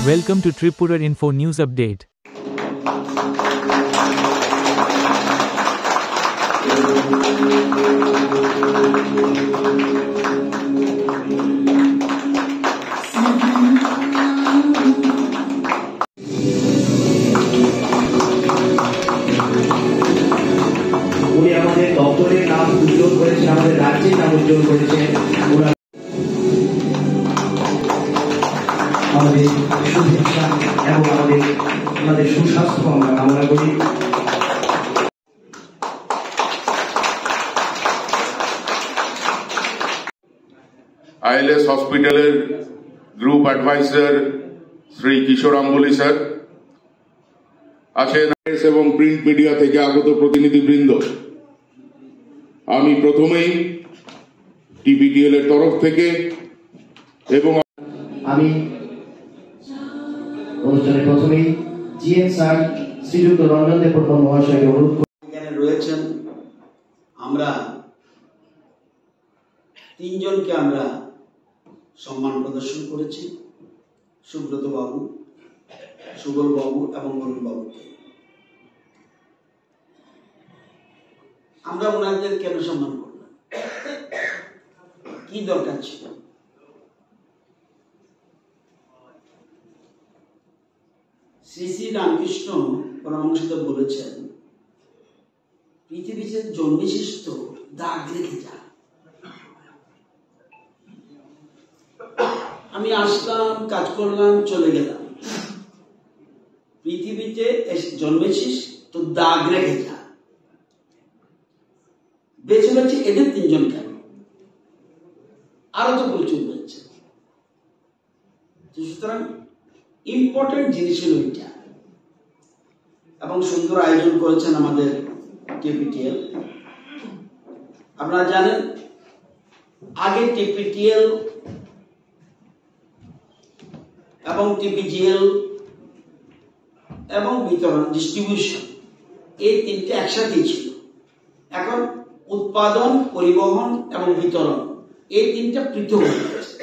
Welcome to Tripura Info News Update. উনি আমাদের দপ্তরের নাম উজ্জ্বল করেছেন, আমাদের রাজ্যের নাম উজ্জ্বল করেছেন। আমাদের শুভেচ্ছা এবং আমাদের সুস্বাস্থ্য আমরা কামনা করি। আইএলএস হসপিটালের গ্রুপ অ্যাডভাইজার শ্রী কিশোর আম্বলি স্যার আছেন, এবং প্রিন্ট মিডিয়া থেকে আগত প্রতিনিধিবৃন্দ। আমি প্রথমেই টিপিটিএল এর তরফ থেকে এবং আমি অনুষ্ঠানের প্রথমেই জিএম স্যার শ্রীযুক্ত রঞ্জন দেববর্মন মহাশয়কে অনুরোধ এখানে রয়েছেন। আমরা তিনজনকে আমরা সম্মান প্রদর্শন করেছি, সুব্রত বাবু, সুবল বাবু এবং অরুণ বাবুকে। আমরা ওনাদের কেন সম্মান করলাম, কি দরকার ছিল? শ্রী শ্রী রামকৃষ্ণ পরমহংস বলেছেন, পৃথিবীতে জন্মেছিস তো দাগ রেখে যা। আমি আসলাম, কাজ করলাম, চলে গেলাম। পৃথিবীতে জন্মেছিস তো দাগ রেখে যা। বেছে বেছে এদের তিনজন কেন, আরো তো প্রচুর রয়েছে। সুতরাং ইম্পর্টেন্ট জিনিস হল এটা, এবং সুন্দর আয়োজন করেছেন আমাদের টিপিটিএল। আপনারা জানেন, আগে টিপিটিএল এবং টিপিজিএল এবং বিতরণ ডিস্ট্রিবিউশন এই তিনটে একসাথেই ছিল। এখন উৎপাদন, পরিবহন এবং বিতরণ এই তিনটা পৃথক হয়ে গেছে।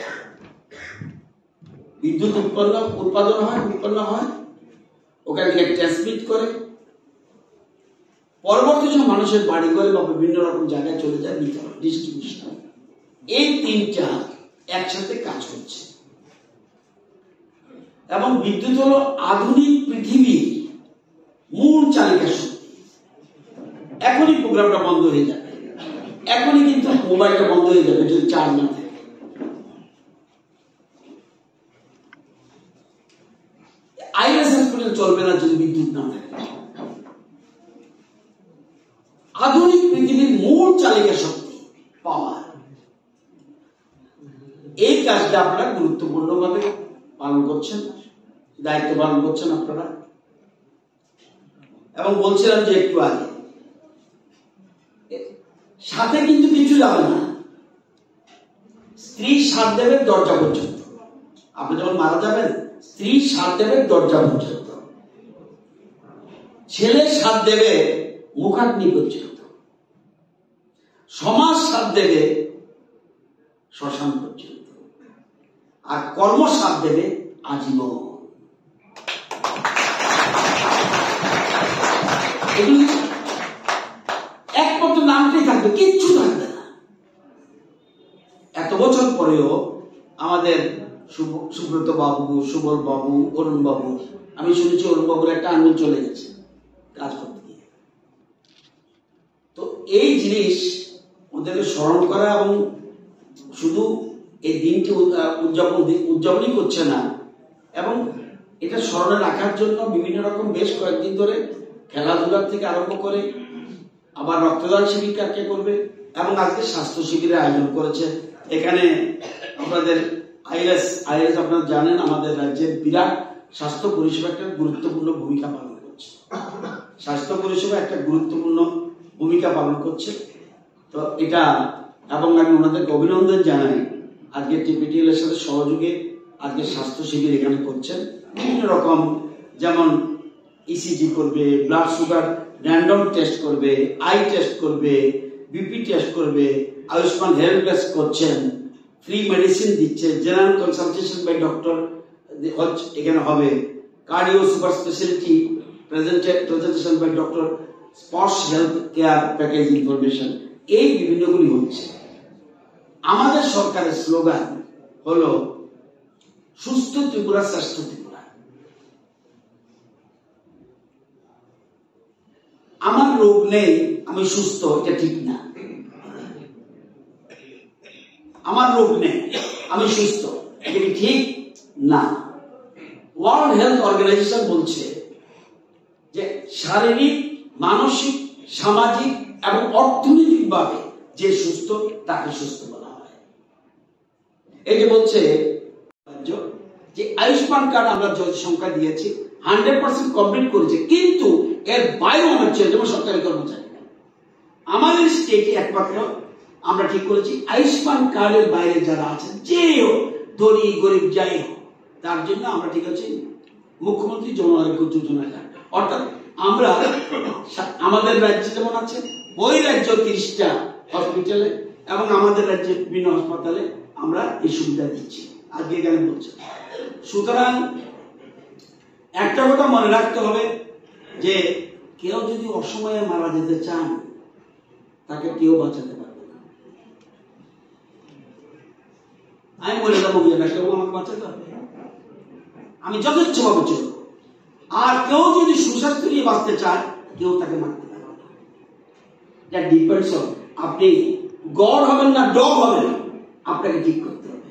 বিদ্যুৎ উৎপাদন হয়, ওখান থেকে ট্রান্সমিট করে, পরবর্তী সময় মানুষের বাড়ি করে বা বিভিন্ন রকম জায়গায় চলে যায় বিতরণ, ডিস্ট্রিবিউশন। এই তিনটা একসাথে কাজ করছে। এবং বিদ্যুৎ হলো আধুনিক পৃথিবীর মূল চালিকা শক্তি। এখনই প্রোগ্রামটা বন্ধ হয়ে যাবে, এখনই কিন্তু মোবাইলটা বন্ধ হয়ে যাবে যদি চার্জ না থাকে। আইএলএস হসপিটাল চলবে না যদি বিদ্যুৎ না থাকে। আধুনিক পৃথিবীর মূল চালিকা শক্তি পাওয়ার। এই কাজটা আপনারা গুরুত্বপূর্ণভাবে পালন করছেন, দায়িত্ব পালন করছেন আপনারা। এবং বলছিলাম যে একটু আগে, সাথে কিন্তু কিছু যাবে না। স্ত্রী সাথ দেবে দরজা পর্যন্ত। আপনি যখন মারা যাবেন, স্ত্রী সাথ দেবে দরজা পর্যন্ত, ছেলে সাথ দেবে মুখাগ্নি পর্যন্ত, সমাজ সাথ দেবে শ্মশান পর্যন্ত, আর কর্ম সাথ দেবে আজীবন। এগুলি একমাত্র নামটাই থাকবে, কিচ্ছু থাকবে না। এত বছর পরেও আমাদের সুব্রত বাবু, সুবল বাবু, অরুণ বাবু, আমি শুনেছি অরুণ বাবুর একটা আঙুল চলে গেছে কাজ করতে গিয়ে। তো এই জিনিস ওদেরকে স্মরণ করা, এবং শুধু এই দিনটি উদযাপনই করছে না, এবং এটা স্মরণে রাখার জন্য বিভিন্ন রকম বেশ কয়েকদিন ধরে খেলাধুলার থেকে আরম্ভ করে আবার রক্তদান শিবির কাকে করবে, এবং আজকে স্বাস্থ্য শিবিরের আয়োজন করেছে। এখানে আপনাদের আইএলএস আপনারা জানেন, আমাদের রাজ্যের বিরাট স্বাস্থ্য পরিষেবা একটা গুরুত্বপূর্ণ ভূমিকা পালন করছে। স্বাস্থ্য পরিষেবা একটা গুরুত্বপূর্ণ ভূমিকা পালন করছে। তো এটা, এবং আমি ওনাদেরকে অভিনন্দন জানাই। আজকে টিপিটিএল এর সাথে সহযোগে আজকে স্বাস্থ্য শিবির এখানে করছেন। বিভিন্ন রকম, যেমন ইসিজি করবে, ব্লাড সুগার র্যান্ডম টেস্ট করবে, আই টেস্ট করবে, বিপি টেস্ট করবে, আয়ুষ্মান হেলথ টেস্ট করছেন, ফ্রি মেডিসিন দিচ্ছে, জেনারেল কনসালটেশন বাই ডক্টর এখানে হবে cardio super speciality presentation by doctor Sparsh health care package information, এই বিভিন্নগুলি হচ্ছে। আমাদের সরকারের স্লোগান হলো সুস্থ ত্রিপুরা শ্রেষ্ঠ ত্রিপুরা। আমার রোগ নেই আমি সুস্থ, এটা ঠিক না। আমার রোগ নেই আমি সুস্থ, এটা কি ঠিক না। ওয়ার্ল্ড হেলথ অর্গানাইজেশন বলছে যে শারীরিক, মানসিক, সামাজিক এবং অর্থনৈতিকভাবে যে সুস্থ তাকে সুস্থ বলা হয়। এই যে বলছে যে আয়ুষ্মান কার্ড আমরা যত সংখ্যা দিয়েছি 100% কমপ্লিট করেছে, কিন্তু এর বাইরে আমরা যেমন সরকারি কর্মচারী আমাদের স্টেটে একমাত্র আমরা ঠিক করেছি আয়ুষ্মান কার্ডের বাইরে যারা আছেন, যেই হোক ধনী গরিব যাই হোক, তার জন্য আমরা ঠিক আছে মুখ্যমন্ত্রী জন আরোগ্য যোজনা কার্ড। অর্থাৎ আমরা আমাদের রাজ্যে যেমন আছে ওই রাজ্য 30টা হসপিটালে এবং আমাদের রাজ্যে বিভিন্ন হাসপাতালে আমরা এই সুবিধা দিচ্ছি আজকে এখানে বলছে। সুতরাং একটা কথা মনে রাখতে হবে যে কেউ যদি অসময়ে মারা যেতে চান তাকে কেউ বাঁচাতে পারবে না। আমি বলে যাবো কেউ আমাকে বাঁচাতে হবে, আমি যথেচ্ছভাবে চলব। আর কেউ যদি সুস্বাস্থ্য নিয়ে বাঁচতে চায় কেউ তাকে মারতে পারবে না। দ্যাট ডিপেন্ডস অন আপনি গড হবেন না ডগ হবেন, আপনাকে ঠিক করতে হবে।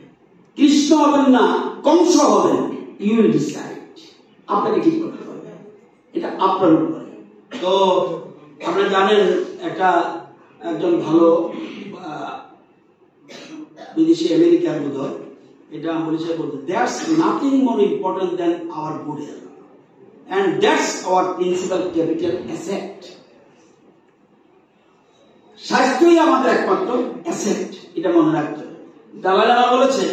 কৃষ্ণ হবেন না কংস হবেন, ইউ উইল ডিসাইড, আপনাকে ঠিক করতে হবে, এটা আপনার উপরে। তো আপনারা জানেন একজন ভালো বিদেশি আমেরিকার বোধহয় এটা বলেছে, বলতে that's nothing more important than hour good health and that's our principal capital asset. স্বাস্থ্যই আমাদের একমাত্র অ্যাসেট, এটা মনে রাখতে হবে। দালাই লামা বলেছে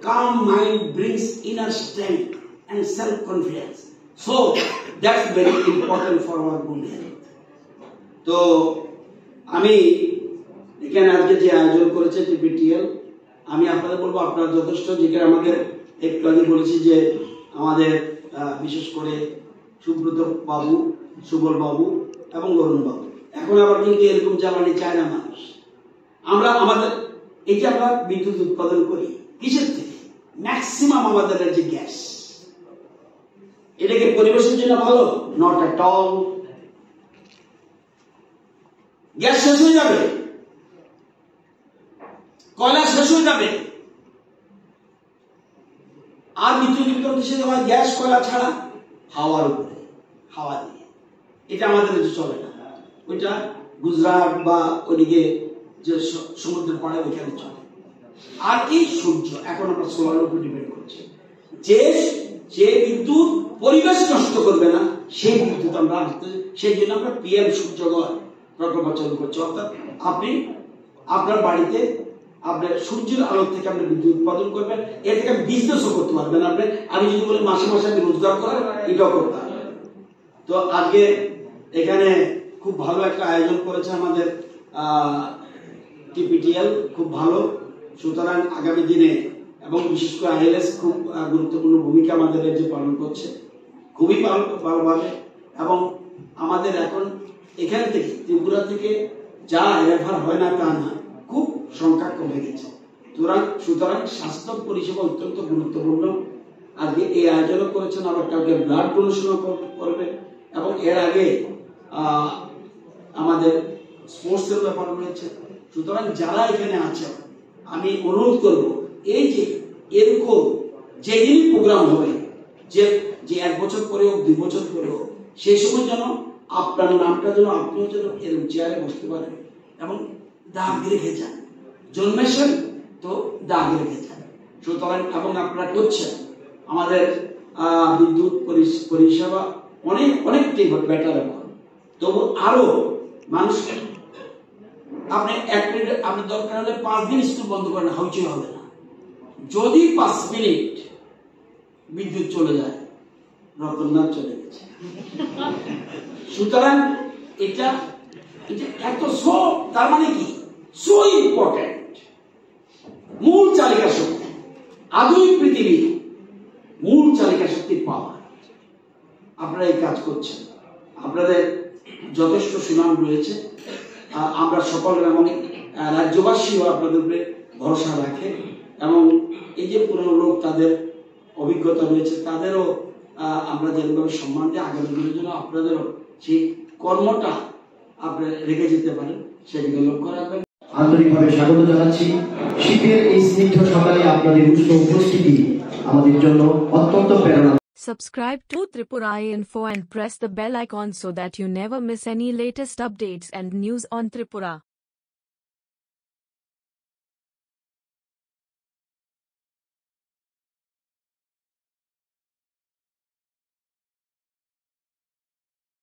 calm mind brings inner strength and self confidence, so that's very important for our good health. তো আমি এখানে আজকে যে আয়োজন করেছে টিপিটিএল, আমি আপনাদের বলবো আপনারা যথেষ্ট, যেখানে আমাদের একটু আগে বলেছি যে আমাদের বিশেষ করে সুব্রত বাবু, সুবল বাবু এবং অরুণ বাবু, এখন আবার কিন্তু এরকম জ্বালানি চায় না মানুষ। আমরা আমাদের এই যে আমরা বিদ্যুৎ উৎপাদন করি কিসের থেকে? ম্যাক্সিমাম আমাদের যে গ্যাস, এটাকে পরিবেশের জন্য ভালো? Not at all. গ্যাস শেষ হয়ে যাবে, কয়লা শেষ হয়ে যাবে, আর বিদ্যুৎ উৎপাদন কিসে হয়? গ্যাস কয়লা ছাড়া হাওয়ার উপরে, হাওয়া দিয়ে। এটা আমাদের চলে না, ওইটা গুজরাট বা ওদিকে যে সমুদ্রের পাড়ে ওইখানে চলে। আর এই সূর্য, এখন আমরা সোলারের উপর ডিপেন্ড করছি। যে বিদ্যুৎ পরিবেশ নষ্ট করবে না সেই বিদ্যুৎ আমরা আনতে, সেই জন্য আমরা পিএম সূর্যঘর প্রকল্প চালু করছি। অর্থাৎ আপনি আপনার বাড়িতে আপনার সূর্যের আলো থেকে আপনি বিদ্যুৎ উৎপাদন করবেন, এর থেকে বিজনেসও করতে পারবেন। আমি যদি বলি মাসে মাসে আমি রোজগার করেন, এটাও করতে পারবেন। তো আজকে এখানে খুব ভালো একটা আয়োজন করেছে আমাদের টিপিটিএল, খুব ভালো। সুতরাং আগামী দিনে এবং বিশেষ করে আইএলএস খুব গুরুত্বপূর্ণ ভূমিকা আমাদের যে পালন করছে, খুবই ভালোভাবে। এবং আমাদের এখন এখান থেকে ত্রিপুরা থেকে যা রেফার হয় না তা না, খুব সংখ্যা কমে গেছে। সুতরাং স্বাস্থ্য পরিষেবা অত্যন্ত গুরুত্বপূর্ণ। আজকে এই আয়োজন করেছেন, আবার কাউকে ব্লাড ডোনেশন করবে এবং এর আগে আমাদের স্পোর্টসের ব্যাপার রয়েছে। সুতরাং যারা এখানে আছে আমি অনুরোধ করব, এই যে এরকম যেদিনই প্রোগ্রাম হবে, যে 1 বছর পরে হোক 2 বছর পরে হোক, সেই সময় যেন আপনার নামটা যেন আপনিও যেন এরকম চেয়ারে বসতে পারেন এবং দাগ রেখে যান। জন্মেছেন তো দাগ রেখে যান। সুতরাং এবং আপনারা করছেন, আমাদের বিদ্যুৎ পরিষেবা অনেকটাই বেটার। এখন তবু আরো মানুষ, আপনি 1 মিনিট, আপনি দরকার হলে 5 দিন স্কুল বন্ধ করেন, হইচই হবে না। যদি 5 মিনিট বিদ্যুৎ চলে যায়, রতননাথ চলে গেছে। সুতরাং এটা এত সব, তার মানে কি সো ইম্পর্টেন্ট, মূল চালিকা শক্তি। আধুনিক পৃথিবী মূল চালিকা শক্তি পাওয়ার। আপনারা এই কাজ করছেন, আপনাদের যথেষ্ট সুনাম রয়েছে। আমরা সকল এবং রাজ্যবাসীও আপনাদের উপরে ভরসা রাখে, এবং এই যে পুরনো লোক তাদের অভিজ্ঞতা রয়েছে তাদেরও আমরা যেভাবে সম্মান দিই, আগামী দিনের জন্য আপনাদেরও সেই কর্মটা আপনি রেখে যেতে পারেন সেদিকে লক্ষ্য রাখবেন। আন্তরিকভাবে স্বাগত জানাচ্ছি। শীতের এই স্নিগ্ধ সকালে আপনাদের উষ্ণ উপস্থিতি আমাদের জন্য অত্যন্ত প্রেরণা। Subscribe to Tripura Info and press the bell icon so that you never miss any latest updates and news on Tripura.